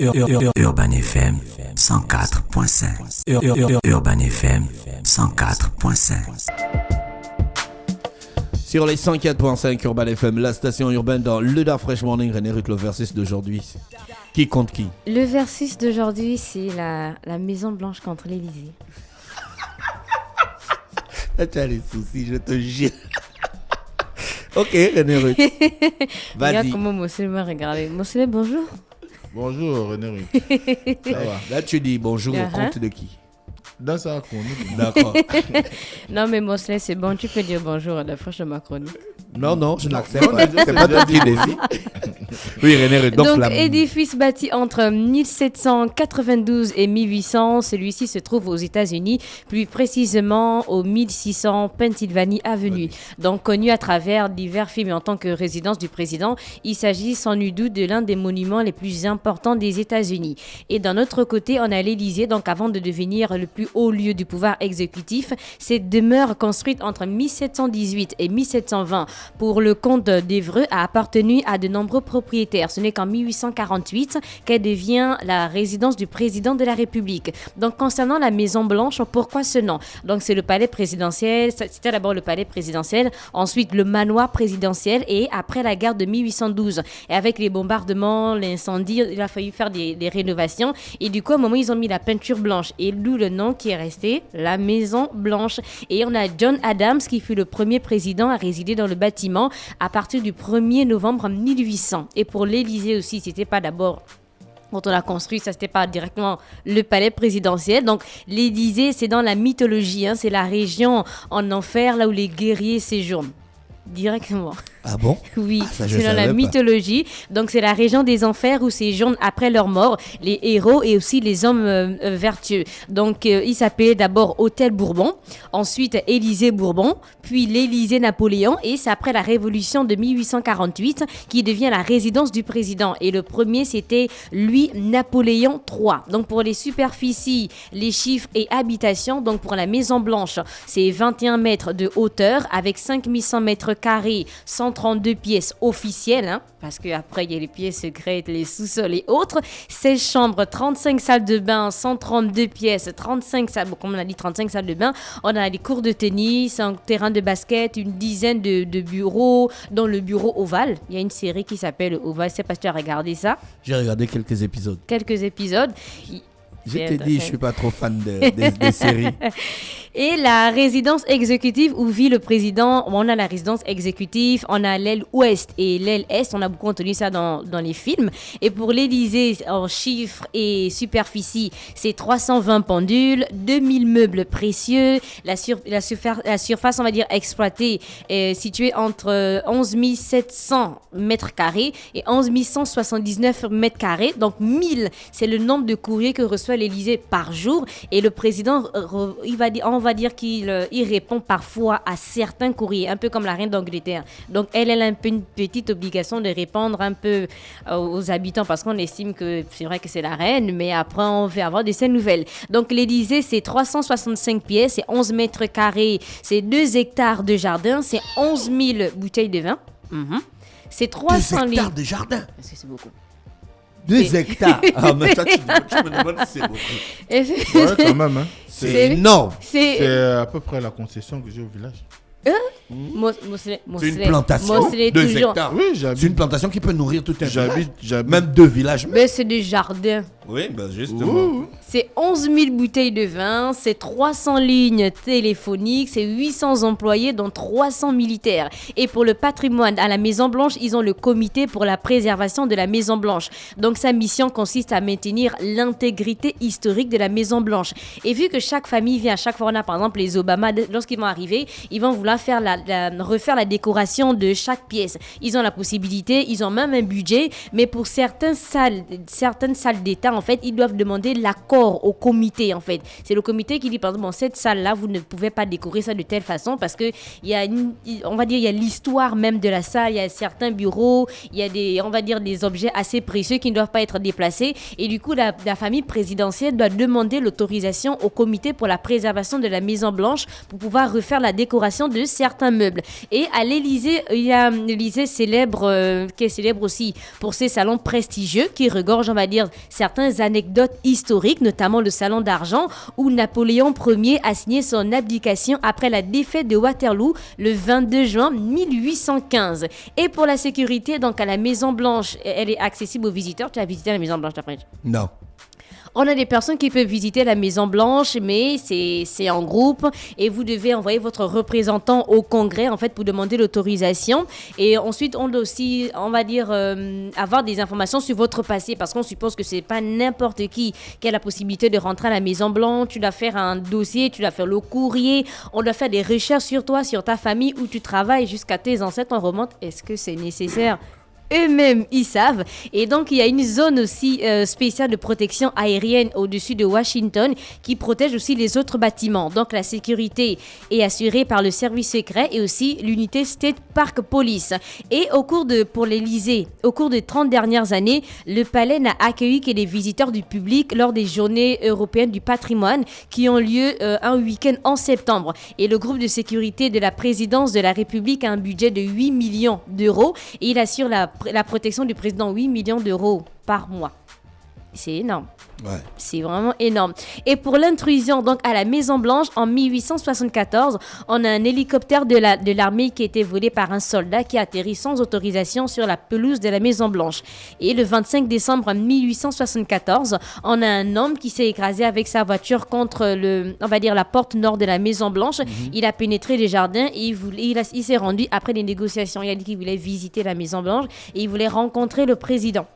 Urban FM 104.5. Urban FM 104.5. Sur les 104.5 Urban FM, la station urbaine dans le Da Fresh Morning. René Ruth, le versus d'aujourd'hui. Qui contre qui? Le versus d'aujourd'hui, c'est la Maison Blanche contre l'Élysée. Là, tu as les soucis, je te jure. Ok, René Ruth. Vas-y. Regarde comment Mossele m'a regardé. Mossele, bonjour. Bonjour René Ruth. Ça va. Là, tu dis bonjour au compte de qui? Dans sa chronique. D'accord. Non, mais Mossele, c'est bon, tu peux dire bonjour à la Fresh de ma chronique. Non, je n'accepte pas. C'est pas toi qui décide. Oui, René Ruth. Donc édifice bâti entre 1792 et 1800, celui-ci se trouve aux États-Unis, plus précisément au 1600 Pennsylvanie Avenue. Donc connu à travers divers films en tant que résidence du président, il s'agit sans nul doute de l'un des monuments les plus importants des États-Unis. Et d'un autre côté, on a l'Élysée, donc avant de devenir le plus haut lieu du pouvoir exécutif, cette demeure construite entre 1718 et 1720 pour le comte d'Évreux a appartenu à de nombreux propriétaires. Ce n'est qu'en 1848 qu'elle devient la résidence du président de la République. Donc, concernant la Maison Blanche, pourquoi ce nom? Donc, c'est le palais présidentiel. C'était d'abord le palais présidentiel, ensuite le manoir présidentiel et après la guerre de 1812. Et avec les bombardements, l'incendie, il a fallu faire des rénovations. Et du coup, à un moment, ils ont mis la peinture blanche. Et d'où le nom qui est resté, la Maison Blanche. Et on a John Adams qui fut le premier président à résider dans le bâtiment à partir du 1er novembre 1800. Et pour l'Élysée aussi, c'était pas d'abord quand on l'a construit, ça c'était pas directement le palais présidentiel. Donc l'Élysée, c'est dans la mythologie, c'est la région en enfer là où les guerriers séjournent directement. Ah bon? Oui, ça, c'est dans la mythologie. Donc, c'est la région des enfers où séjournent après leur mort les héros et aussi les hommes vertueux. Donc, il s'appelait d'abord Hôtel Bourbon, ensuite Élysée Bourbon, puis l'Élysée Napoléon. Et c'est après la Révolution de 1848 qui devient la résidence du président. Et le premier, c'était Louis-Napoléon III. Donc, pour les superficies, les chiffres et habitations, donc pour la Maison Blanche, c'est 21 mètres de hauteur avec 5100 mètres carrés, 132 pièces officielles, parce qu'après il y a les pièces secrètes, les sous-sols et autres, 16 chambres, 35 salles de bain, 132 pièces, 35 salles, comme on a dit 35 salles de bain, on a des cours de tennis, un terrain de basket, une dizaine de bureaux, dont le bureau Oval. Il y a une série qui s'appelle Oval, je sais pas si tu as regardé ça. J'ai regardé quelques épisodes. Je t'ai dit, je suis pas trop fan des séries. Et la résidence exécutive où vit le président, on a la résidence exécutive, on a l'aile ouest et l'aile est, on a beaucoup entendu ça dans les films. Et pour l'Élysée, en chiffres et superficie, c'est 320 pendules, 2000 meubles précieux, la surface, on va dire, exploitée est située entre 11 700 mètres carrés et 11 179 mètres carrés. Donc 1000, c'est le nombre de courriers que reçoit l'Élysée par jour. Et le président, on va dire qu'il répond parfois à certains courriers, un peu comme la reine d'Angleterre. Donc, elle a un peu une petite obligation de répondre un peu aux habitants parce qu'on estime que c'est vrai que c'est la reine, mais après, on veut avoir de ses nouvelles. Donc, l'Élysée, c'est 365 pièces, c'est 11 mètres carrés, c'est 2 hectares de jardin, c'est 11 000 bouteilles de vin. C'est 300 2 hectares de jardin? Parce que c'est beaucoup. 2 hectares. Ah, mais toi, tu me demandes si c'est beaucoup. Ouais, quand même. C'est énorme. C'est à peu près la concession que j'ai au village. C'est une plantation. 2 hectares. Oui, c'est une plantation qui peut nourrir tout un village. J'habite. Même 2 villages. Mais c'est des jardins. Oui, ben justement. C'est 11 000 bouteilles de vin, c'est 300 lignes téléphoniques, c'est 800 employés, dont 300 militaires. Et pour le patrimoine, à la Maison Blanche, ils ont le comité pour la préservation de la Maison Blanche. Donc, sa mission consiste à maintenir l'intégrité historique de la Maison Blanche. Et vu que chaque famille vient, à chaque fois, on a par exemple les Obama, lorsqu'ils vont arriver, ils vont vouloir faire refaire la décoration de chaque pièce. Ils ont la possibilité, ils ont même un budget, mais pour certaines salles d'État, en fait, ils doivent demander l'accord au comité, en fait. C'est le comité qui dit, par exemple, cette salle-là, vous ne pouvez pas décorer ça de telle façon parce que il y a il y a l'histoire même de la salle, il y a certains bureaux, il y a des objets assez précieux qui ne doivent pas être déplacés. Et du coup, la famille présidentielle doit demander l'autorisation au comité pour la préservation de la Maison Blanche pour pouvoir refaire la décoration de certains meubles. Et à l'Élysée, il y a l'Élysée célèbre, qui est célèbre aussi pour ses salons prestigieux qui regorgent, on va dire, certaines anecdotes historiques, notamment le salon d'argent où Napoléon Ier a signé son abdication après la défaite de Waterloo le 22 juin 1815. Et pour la sécurité, donc à la Maison Blanche, elle est accessible aux visiteurs. Tu as visité la Maison Blanche après? Non. On a des personnes qui peuvent visiter la Maison Blanche, mais c'est en groupe et vous devez envoyer votre représentant au Congrès en fait pour demander l'autorisation. Et ensuite, on doit aussi, on va dire, avoir des informations sur votre passé parce qu'on suppose que c'est pas n'importe qui a la possibilité de rentrer à la Maison Blanche. Tu dois faire un dossier, tu dois faire le courrier, on doit faire des recherches sur toi, sur ta famille où tu travailles jusqu'à tes ancêtres. On remonte. Est-ce que c'est nécessaire? Eux-mêmes, ils savent. Et donc, il y a une zone aussi spéciale de protection aérienne au-dessus de Washington qui protège aussi les autres bâtiments. Donc, la sécurité est assurée par le service secret et aussi l'unité State Park Police. Et pour l'Élysée, au cours des 30 dernières années, le palais n'a accueilli que des visiteurs du public lors des journées européennes du patrimoine qui ont lieu un week-end en septembre. Et le groupe de sécurité de la présidence de la République a un budget de 8 millions d'euros et il assure la protection du président, 8 millions d'euros par mois. C'est énorme. Ouais. C'est vraiment énorme. Et pour l'intrusion donc à la Maison Blanche en 1874, on a un hélicoptère de l'armée qui a été volé par un soldat qui a atterri sans autorisation sur la pelouse de la Maison Blanche. Et le 25 décembre 1874, on a un homme qui s'est écrasé avec sa voiture contre la porte nord de la Maison Blanche. Il a pénétré les jardins et il s'est rendu après des négociations. Il a dit qu'il voulait visiter la Maison Blanche et il voulait rencontrer le président.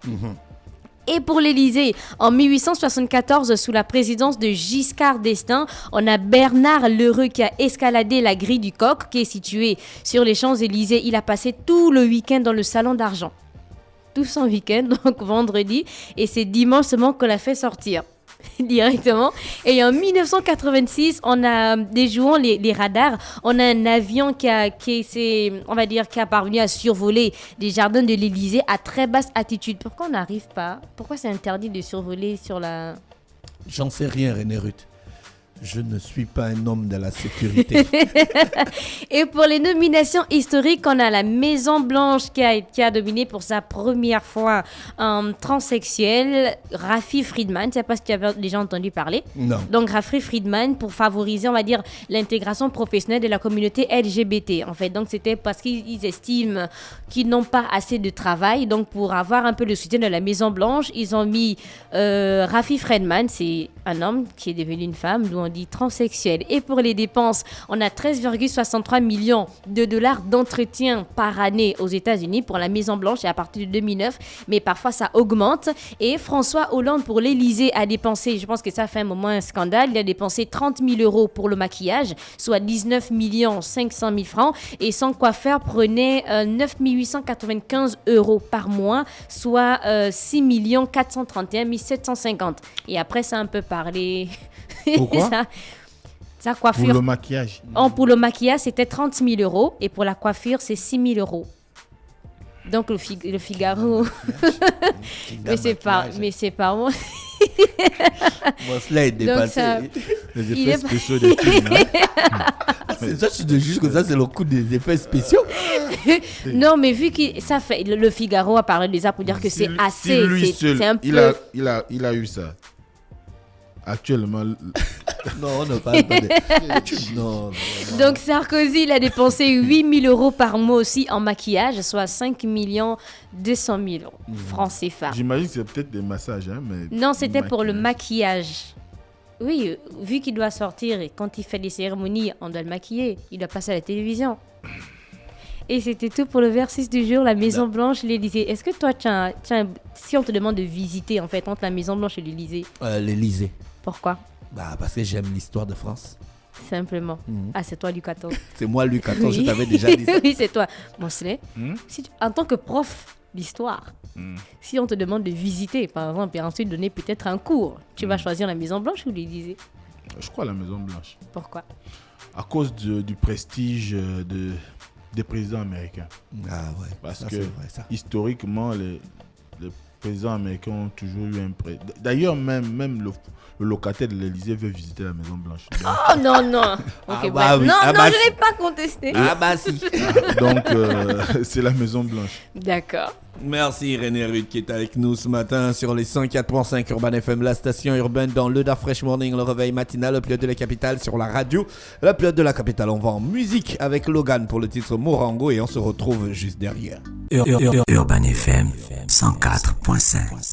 Et pour l'Élysée, en 1874, sous la présidence de Giscard d'Estaing, on a Bernard L'Heureux qui a escaladé la grille du Coq, qui est située sur les Champs-Élysées. Il a passé tout le week-end dans le salon d'argent. Tout son week-end, donc vendredi. Et c'est dimanche seulement qu'on l'a fait sortir. Directement. Et en 1986, on a déjouant les radars, on a un avion qui a parvenu à survoler des jardins de l'Élysée à très basse altitude. Pourquoi on n'arrive pas? Pourquoi c'est interdit de survoler sur la... J'en sais rien, René Ruth. Je ne suis pas un homme de la sécurité. Et pour les nominations historiques, on a la Maison Blanche qui a dominé pour sa première fois un transsexuel, Rafi Friedman. Je ne sais pas si tu as déjà entendu parler. Non. Donc, Rafi Friedman, pour favoriser, on va dire, l'intégration professionnelle de la communauté LGBT. En fait, donc, c'était parce qu'ils estiment qu'ils n'ont pas assez de travail. Donc, pour avoir un peu le soutien de la Maison Blanche, ils ont mis Rafi Friedman, c'est un homme qui est devenu une femme, d'où on dit transsexuel. Et pour les dépenses, on a 13,63 millions de dollars d'entretien par année aux États-Unis pour la Maison Blanche et à partir de 2009, mais parfois ça augmente. Et François Hollande pour l'Élysée a dépensé, je pense que ça fait un moment un scandale, il a dépensé 30 000 euros pour le maquillage, soit 19 500 000 francs, et son coiffeur prenait 9 895 euros par mois, soit 6 431 750. Et après, ça a un peu parlé... Pourquoi? Sa coiffure. Pour le maquillage. Pour le maquillage, c'était 30 000 euros. Et pour la coiffure, c'est 6 000 euros. Donc, le Figaro. mais c'est pas moi. Moi, cela est dépassé. Les effets spéciaux des films. C'est ça, tu te juges que ça, c'est le coup des effets spéciaux. Non, mais vu que ça fait. Le Figaro a parlé déjà pour dire que c'est assez. Si lui seul, c'est un peu... il a eu ça. Actuellement. Non, on ne parle pas de... non. Donc Sarkozy, il a dépensé 8 000 euros par mois aussi en maquillage, soit 5 200 000 euros, francs CFA. J'imagine que c'est peut-être des massages. Hein, mais non, c'était pour le maquillage. Oui, vu qu'il doit sortir et quand il fait des cérémonies, on doit le maquiller. Il doit passer à la télévision. Et c'était tout pour le versus du jour, la Maison Blanche, l'Élysée. Est-ce que toi, si on te demande de visiter en fait entre la Maison Blanche et l'Élysée? L'Élysée. Pourquoi? Parce que j'aime l'histoire de France. Simplement. Ah, c'est toi, Louis XIV. C'est moi, Louis XIV, je t'avais déjà dit ça. Oui, c'est toi. Moncelet, en tant que prof l'histoire. Si on te demande de visiter, par exemple, et ensuite donner peut-être un cours, tu vas choisir la Maison Blanche ou l'Élysée? Je crois la Maison Blanche. Pourquoi? À cause du prestige des présidents américains. Ah ouais. Parce ça, que c'est vrai, ça. historiquement, les présidents américains ont toujours eu un prêt. D'ailleurs, même le locataire de l'Élysée veut visiter la Maison Blanche. Oh non, non. Ok, Ah bah bref. oui. Non, Ah non, bah je si. n'ai pas contesté. Ah bah si. Donc, c'est la Maison Blanche. D'accord. Merci René Rude qui est avec nous ce matin sur les 104.5 Urban FM, la station urbaine dans le Dark Fresh Morning, le réveil matinal, le pilote de la capitale sur la radio. Le pilote de la capitale, on va en musique avec Logan pour le titre Morango et on se retrouve juste derrière. Urban FM 104.5.